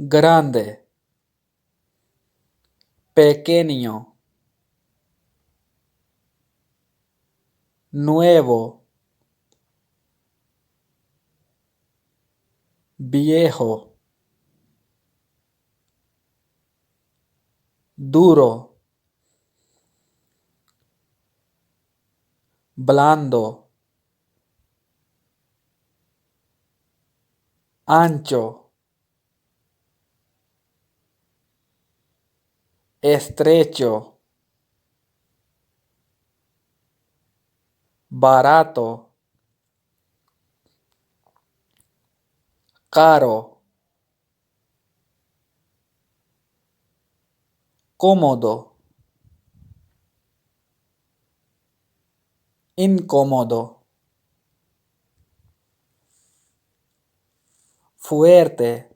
grande, pequeño, nuevo, viejo, duro, blando, ancho, estrecho, barato, caro, cómodo, incómodo, fuerte,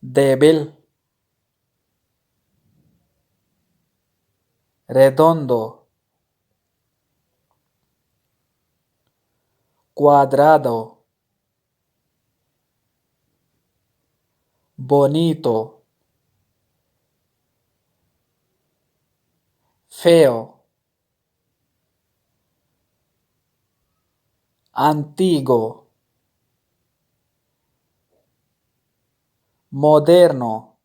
débil, redondo, cuadrado, bonito, feo, antiguo, moderno,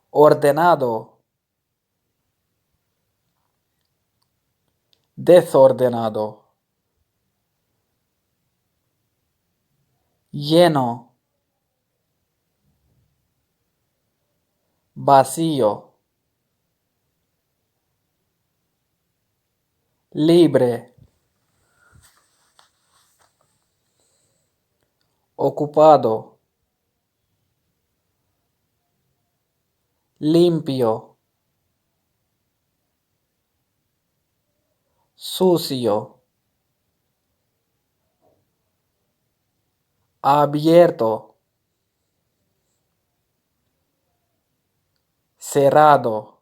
ordenado, desordenado, lleno, vacío, libre, ocupado, limpio, sucio, abierto, cerrado,